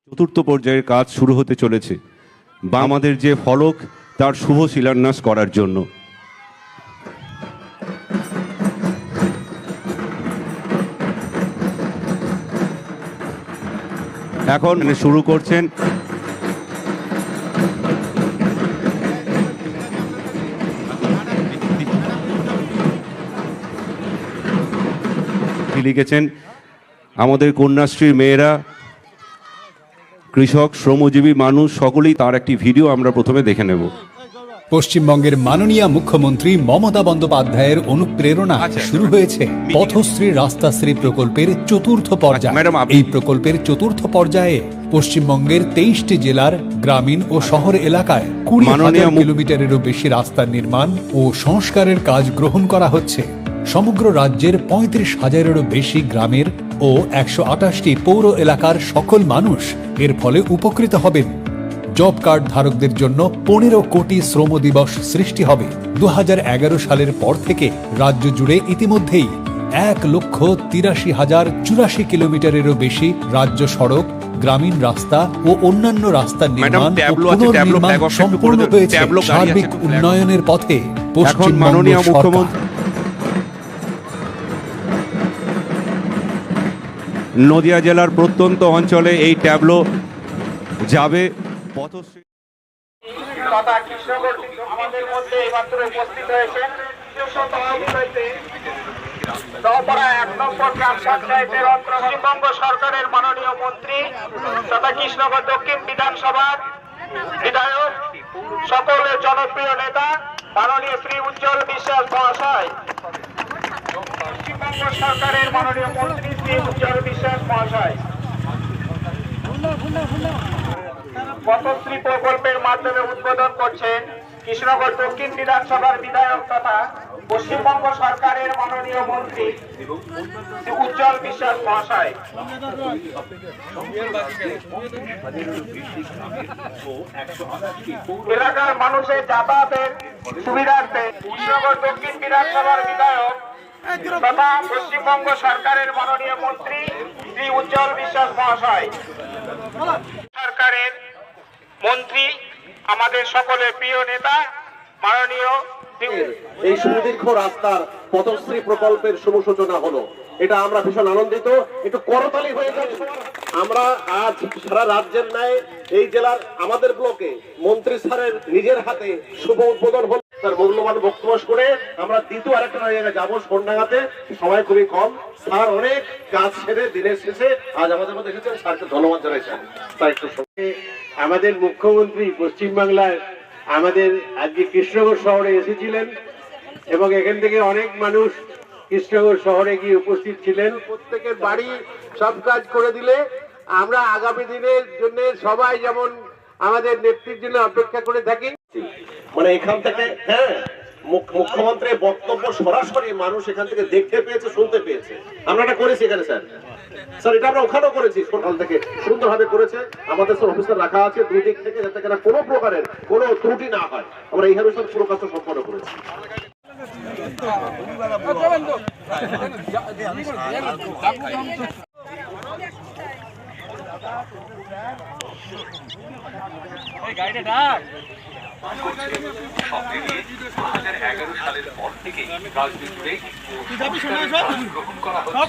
চতুর্থ পর্যায়ের কাজ শুরু হতে চলেছে বা আমাদের যে ফলক তার শুভ শিলান্যাস করার জন্য। এখন শুরু করছেন লিখেছেন আমাদের কন্যাশ্রীর মেয়েরা, কৃষক, শ্রমজীবী মানুষ সকলেই, তার একটি ভিডিও আমরা প্রথমে দেখে নেব। পশ্চিমবঙ্গের মাননীয় মুখ্যমন্ত্রী মমতা বন্দ্যোপাধ্যায়ের অনুপ্রেরণা শুরু হয়েছে পথশ্রী রাস্তাশ্রী প্রকল্পের চতুর্থ পর্যায়। এই প্রকল্পের চতুর্থ পর্যায়ে পশ্চিমবঙ্গের 23টি জেলার গ্রামীণ ও শহর এলাকায় 20,000 কিলোমিটারেরও বেশি রাস্তার নির্মাণ ও সংস্কারের কাজ গ্রহণ করা হচ্ছে। সমগ্র রাজ্যের 35,000-এরও বেশি গ্রামের ও 128টি পৌর এলাকার সকল মানুষ এর ফলে উপকৃত হবেন। জব কার্ড ধারকদের জন্য 15 কোটি শ্রম দিবস সৃষ্টি হবে। 2011 সালের পর থেকে রাজ্য জুড়ে ইতিমধ্যেই 1,83,084 কিলোমিটারেরও বেশি রাজ্য সড়ক, গ্রামীণ রাস্তা ও অন্যান্য রাস্তার নির্মাণ ও পুনর্নির্মাণ সম্পূর্ণ হয়েছে। সার্বিক উন্নয়নের পথে পশ্চিমবঙ্গ সরকার। নদিয়া জেলার প্রত্যন্ত অঞ্চলে এই ট্যাবলো যাবে। পথশ্রী তথা কৃষ্ণগর আমাদের মধ্যে এইমাত্র উপস্থিত হয়েছেন দহপাড়া 1 নম্বর গ্রাম পঞ্চায়েতের পশ্চিমবঙ্গ সরকারের মাননীয় মন্ত্রী তথা কৃষ্ণগর দক্ষিণ বিধানসভার বিধায়ক, সকলের জনপ্রিয় নেতা মাননীয় শ্রী উজ্জ্বল বিশ্বাস মহাশয়। পশ্চিমবঙ্গ সরকারের মাননীয় মন্ত্রী শ্রী উজ্জ্বল বিশ্বাস মহাশয় পথশ্রী প্রকল্পের মাধ্যমে উদ্বোধন করছেন কৃষ্ণগর দক্ষিণ বিধানসভার বিধায়ক তথা পশ্চিমবঙ্গ সরকারের মাননীয় মন্ত্রী উজ্জ্বল বিশ্বাস মহাশয়। এলাকার মানুষের যাতায়াতের সুবিধার্থে কৃষ্ণগর দক্ষিণ বিধানসভার বিধায়ক তথা পশ্চিমবঙ্গ সরকারের মাননীয় মন্ত্রী শ্রী উজ্জ্বল বিশ্বাস মহাশয়, সরকারের মন্ত্রী, আমাদের সকলের প্রিয় নেতা মাননীয় এই সুদীর্ঘ রাস্তার পথশ্রী প্রকল্পের শুভ সূচনা হলো। এটা আমরা ভীষণ আনন্দিত। একটু করতালি হয়ে যাচ্ছে। আমরা আজ সারা রাজ্যের ন্যায় এই জেলার আমাদের ব্লকে মন্ত্রী স্যারের নিজের হাতে শুভ উদ্বোধন হল। তার মূল্যবান বক্তব্য করে আমরা দ্বিতীয় আরেকটা জায়গায় যাবো, সোনডাঙ্গাতে। সময় খুবই কম। স্যার অনেক কাজ সেরে দিনের শেষে আজ আমাদের মধ্যে এসেছেন। স্যারকে ধন্যবাদ জানাইছেন। তার একটু আমাদের মুখ্যমন্ত্রী পশ্চিমবাংলার আমাদের আজকে কৃষ্ণগর শহরে এসেছিলেন এবং এখান থেকে অনেক মানুষ কৃষ্ণগর শহরে গিয়ে উপস্থিত ছিলেন। প্রত্যেকের বাড়ি সব কাজ করে দিলে আমরা আগামী দিনের জন্য সবাই যেমন আমাদের নেত্রীর জন্য অপেক্ষা করে থাকি। মানে এখান থেকে মুখ্যমন্ত্রীর বক্তব্য সরাসরি মানুষ এখান থেকে দেখতে পেয়েছে, শুনতে পেয়েছে। আমরা এটা করেছি এখানে স্যার। স্যার এটা আমরা ওখানেও করেছি, সকাল থেকে সুন্দরভাবে করেছে। আমাদের সব অফিসার রাখা আছে দুদিক থেকে, যাতে কিনা কোনো প্রকারের কোনো ত্রুটি না হয়। আমরা এইভাবে সব পুরো কাজটা সম্পন্ন করেছি। সালের পর থেকে রাজ্য জুড়ে গ্রহণ করা হচ্ছে।